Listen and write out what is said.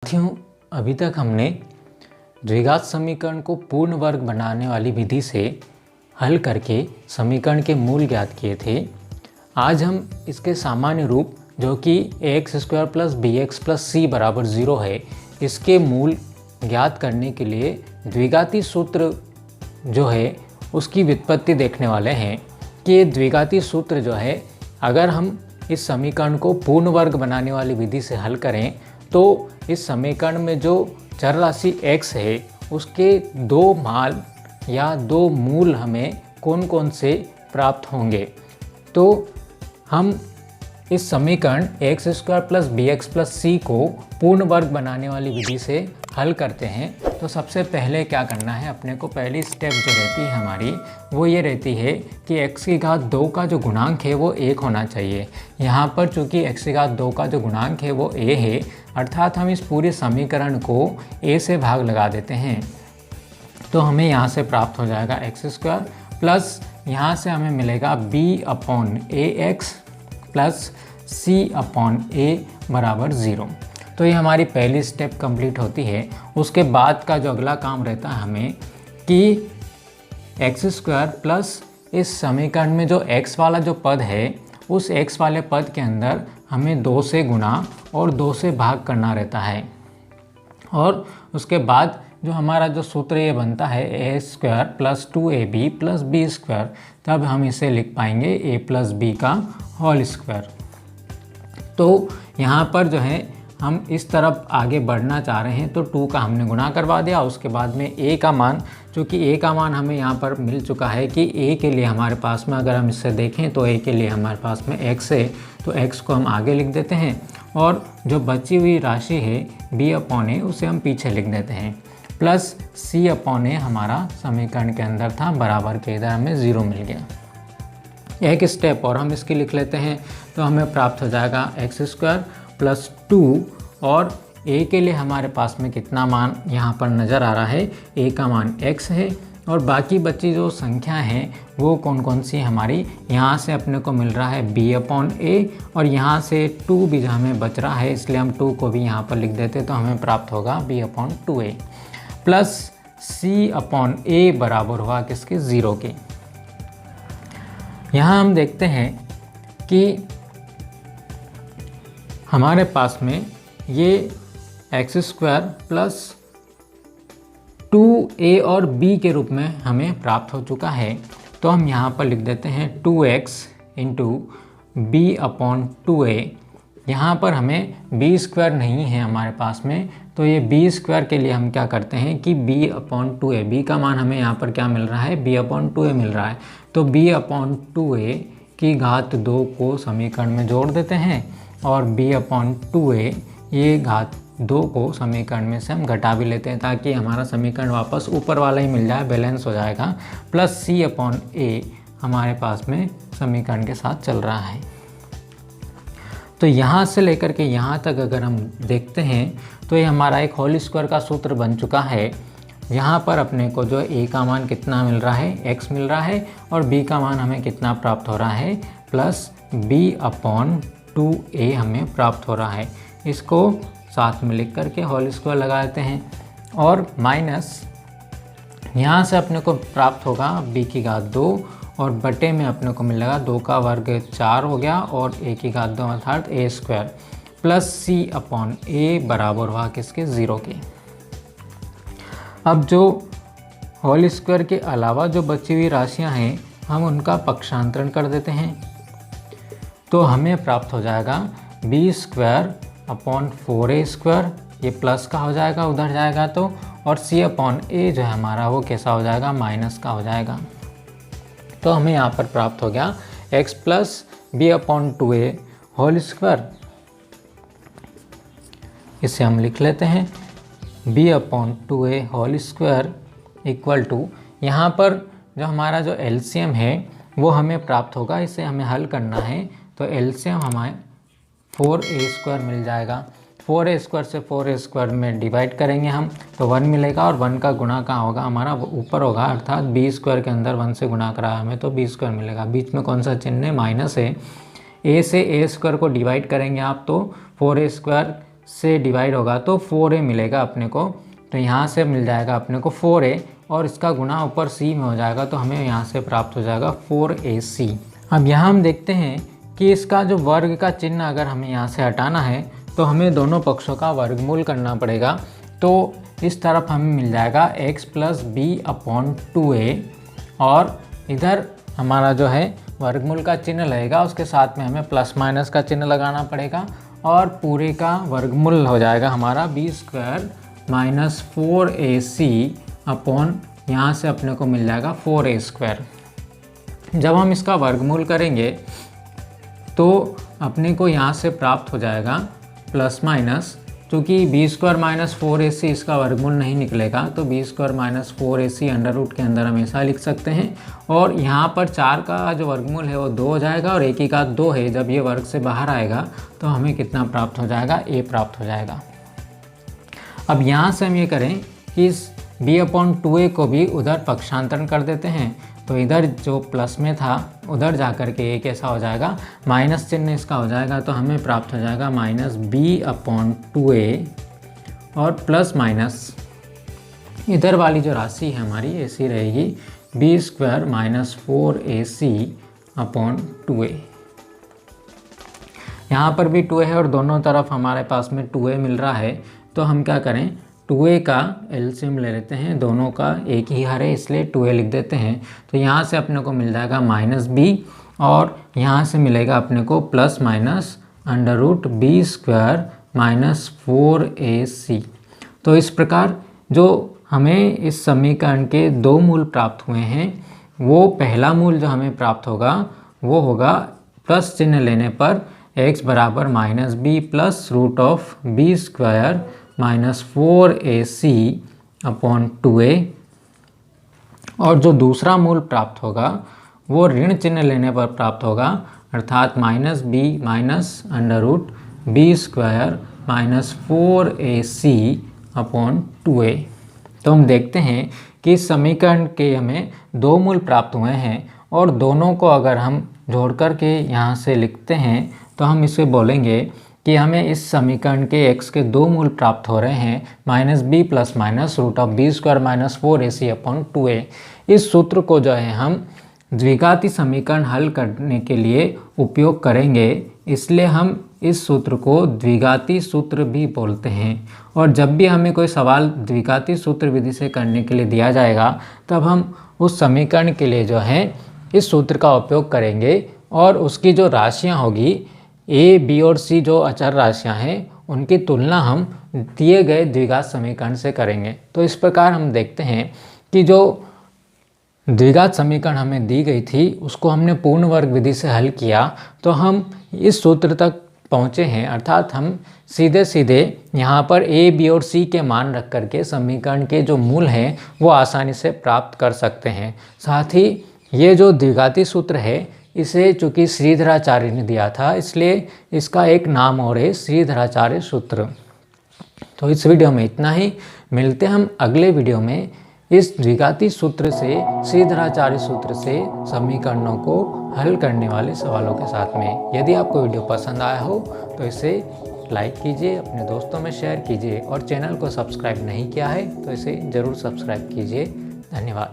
साथियों, अभी तक हमने द्विघात समीकरण को पूर्ण वर्ग बनाने वाली विधि से हल करके समीकरण के मूल ज्ञात किए थे। आज हम इसके सामान्य रूप जो कि ax² + bx + c = 0 है, इसके मूल ज्ञात करने के लिए द्विघाती सूत्र जो है उसकी व्युत्पत्ति देखने वाले हैं कि ये द्विघाती सूत्र जो है, अगर हम इस समीकरण को पूर्ण वर्ग बनाने वाली विधि से हल करें तो इस समीकरण में जो चर राशि x है उसके दो मान या दो मूल हमें कौन कौन से प्राप्त होंगे। तो हम इस समीकरण ax² + bx + c को पूर्ण वर्ग बनाने वाली विधि से हल करते हैं। तो सबसे पहले क्या करना है, अपने को पहली स्टेप जो रहती है हमारी वो ये रहती है कि x⁻2 का जो गुणांक है वो 1 होना चाहिए। यहाँ पर चूँकि x⁻2 का जो गुणांक है वो a है, अर्थात हम इस पूरे समीकरण को a से भाग लगा देते हैं। तो हमें यहाँ से प्राप्त हो जाएगा x² प्लस यहाँ से हमें मिलेगा b/ax प्लस c/a = 0। तो ये हमारी पहली स्टेप कंप्लीट होती है। उसके बाद का जो अगला काम रहता है हमें कि x² प्लस इस समीकरण में जो x वाला जो पद है उस x वाले पद के अंदर हमें 2 से गुणा और 2 से भाग करना रहता है। और उसके बाद जो हमारा जो सूत्र ये बनता है a² + 2ab + b², तब हम इसे लिख पाएंगे a + b का होल स्क्वायर। तो यहाँ पर जो है हम इस तरफ आगे बढ़ना चाह रहे हैं तो 2 का हमने गुणा करवा दिया। उसके बाद में a का मान, चूँकि a का मान हमें यहाँ पर मिल चुका है कि a के लिए हमारे पास में, अगर हम इससे देखें तो a के लिए हमारे पास में x है, तो x को हम आगे लिख देते हैं और जो बची हुई राशि है b/a उसे हम पीछे लिख देते हैं, प्लस c/a हमारा समीकरण के अंदर था, बराबर के इधर हमें 0 मिल गया। एक स्टेप और हम इसकी लिख लेते हैं तो हमें प्राप्त हो जाएगा x² + 2 और a के लिए हमारे पास में कितना मान यहाँ पर नज़र आ रहा है, a का मान x है और बाकी बची जो संख्या हैं वो कौन कौन सी हमारी, यहाँ से अपने को मिल रहा है b/a और यहाँ से 2 भी हमें बच रहा है, इसलिए हम 2 को भी यहाँ पर लिख देते तो हमें प्राप्त होगा b/2a प्लस c/a बराबर हुआ किसके, 0 के। यहाँ हम देखते हैं कि हमारे पास में ये x² + 2a और b के रूप में हमें प्राप्त हो चुका है। तो हम यहाँ पर लिख देते हैं 2x × b/2a। यहाँ पर हमें b² नहीं है हमारे पास में, तो ये b² के लिए हम क्या करते हैं कि b/2a, b का मान हमें यहाँ पर क्या मिल रहा है, b/2a मिल रहा है। तो b/2a की घात 2 को समीकरण में जोड़ देते हैं और b/2a ये घात 2 को समीकरण में से हम घटा भी लेते हैं ताकि हमारा समीकरण वापस ऊपर वाला ही मिल जाए, बैलेंस हो जाएगा। प्लस c/a हमारे पास में समीकरण के साथ चल रहा है। तो यहाँ से लेकर के यहाँ तक अगर हम देखते हैं तो ये हमारा एक होल स्क्वायर का सूत्र बन चुका है। यहाँ पर अपने को जो a का मान कितना मिल रहा है, x मिल रहा है और b का मान हमें कितना प्राप्त हो रहा है, प्लस b/2a हमें प्राप्त हो रहा है। इसको साथ में लिख करके होल स्क्वायर लगा देते हैं और माइनस यहाँ से अपने को प्राप्त होगा b⁻2 और बटे में अपने को मिलेगा 2 का वर्ग 4 हो गया और a⁻2 अर्थात a² प्लस c/a बराबर हुआ किसके, 0 के। अब जो होल स्क्वायर के अलावा जो बची हुई राशियां हैं हम उनका पक्षांतरण कर देते हैं। तो हमें प्राप्त हो जाएगा b²/4a², ये प्लस का हो जाएगा उधर जाएगा तो, और c/a जो है हमारा वो कैसा हो जाएगा, माइनस का हो जाएगा। तो हमें यहाँ पर प्राप्त हो गया x + b/2a होल स्क्वायर। इसे हम लिख लेते हैं b/2a whole square equal to, यहाँ पर जो हमारा जो एलसीएम है वो हमें प्राप्त होगा, इसे हमें हल करना है। तो एलसीएम हमें 4a² मिल जाएगा। 4a² से 4a² में डिवाइड करेंगे हम तो 1 मिलेगा और 1 का गुणा कहाँ होगा, हमारा ऊपर होगा, अर्थात b² के अंदर 1 से गुणा करा हमें तो b² मिलेगा। बीच में कौन सा चिन्ह है, माइनस है। a से a² को डिवाइड करेंगे आप तो 4a² से डिवाइड होगा तो 4a मिलेगा अपने को। तो यहाँ से मिल जाएगा अपने को 4a और इसका गुणा ऊपर c में हो जाएगा, तो हमें यहाँ से प्राप्त हो जाएगा 4ac। अब यहाँ हम देखते हैं कि इसका जो वर्ग का चिन्ह अगर हमें यहाँ से हटाना है तो हमें दोनों पक्षों का वर्गमूल करना पड़ेगा। तो इस तरफ हमें मिल जाएगा x + b/2a और इधर हमारा जो है वर्गमूल का चिन्ह लगेगा, उसके साथ में हमें प्लस माइनस का चिन्ह लगाना पड़ेगा और पूरे का वर्गमूल हो जाएगा हमारा b² - 4ac अपॉन यहाँ से अपने को मिल जाएगा 4a²। जब हम इसका वर्गमूल करेंगे तो अपने को यहाँ से प्राप्त हो जाएगा प्लस माइनस, चूँकि b² - 4ac इसका वर्गमूल नहीं निकलेगा तो b² - 4ac अंडर रूट के अंदर हमेशा लिख सकते हैं। और यहाँ पर 4 का जो वर्गमूल है वो 2 हो जाएगा और 1 की घात 2 है, जब ये वर्ग से बाहर आएगा तो हमें कितना प्राप्त हो जाएगा, a प्राप्त हो जाएगा। अब यहाँ से हम ये करें कि इस b/2a को भी उधर पक्षांतरण कर देते हैं, तो इधर जो प्लस में था उधर जा कर के ये कैसा हो जाएगा, माइनस चिन्ह इसका हो जाएगा, तो हमें प्राप्त हो जाएगा -b/2a और प्लस माइनस इधर वाली जो राशि है हमारी ऐसी रहेगी b² - 4ac/2a। यहाँ पर भी 2a है और दोनों तरफ हमारे पास में 2a मिल रहा है, तो हम क्या करें 2a का एलसीएम ले लेते हैं, दोनों का एक ही हर है इसलिए 2a लिख देते हैं। तो यहाँ से अपने को मिल जाएगा -b और यहाँ से मिलेगा अपने को प्लस माइनस √b² - 4ac। तो इस प्रकार जो हमें इस समीकरण के 2 मूल प्राप्त हुए हैं, वो पहला मूल जो हमें प्राप्त होगा वो होगा प्लस चिन्ह लेने पर x = -b + √b² - 4ac/2a और जो दूसरा मूल प्राप्त होगा वो ऋण चिन्ह लेने पर प्राप्त होगा, अर्थात -b - √b² - 4ac/2a। तो हम देखते हैं कि इस समीकरण के हमें 2 मूल प्राप्त हुए हैं और दोनों को अगर हम जोड़ कर के यहाँ से लिखते हैं तो हम इसे बोलेंगे कि हमें इस समीकरण के x के 2 मूल प्राप्त हो रहे हैं -b + -√b² - 4ac/2a। इस सूत्र को जो है हम द्विघाती समीकरण हल करने के लिए उपयोग करेंगे, इसलिए हम इस सूत्र को द्विघाती सूत्र भी बोलते हैं। और जब भी हमें कोई सवाल द्विघाती सूत्र विधि से करने के लिए दिया जाएगा तब हम उस समीकरण के लिए जो है इस सूत्र का उपयोग करेंगे और उसकी जो राशियाँ होगी a, b और c जो अचर राशियां हैं उनकी तुलना हम दिए गए द्विघात समीकरण से करेंगे। तो इस प्रकार हम देखते हैं कि जो द्विघात समीकरण हमें दी गई थी उसको हमने पूर्ण वर्ग विधि से हल किया तो हम इस सूत्र तक पहुँचे हैं, अर्थात हम सीधे सीधे यहाँ पर a, b और c के मान रख करके समीकरण के जो मूल हैं वो आसानी से प्राप्त कर सकते हैं। साथ ही ये जो द्विघाती सूत्र है इसे चूँकि श्रीधराचार्य ने दिया था इसलिए इसका एक नाम और है श्रीधराचार्य सूत्र। तो इस वीडियो में इतना ही, मिलते हम अगले वीडियो में इस द्विघाती सूत्र से, श्रीधराचार्य सूत्र से समीकरणों को हल करने वाले सवालों के साथ में। यदि आपको वीडियो पसंद आया हो तो इसे लाइक कीजिए, अपने दोस्तों में शेयर कीजिए और चैनल को सब्सक्राइब नहीं किया है तो इसे ज़रूर सब्सक्राइब कीजिए। धन्यवाद।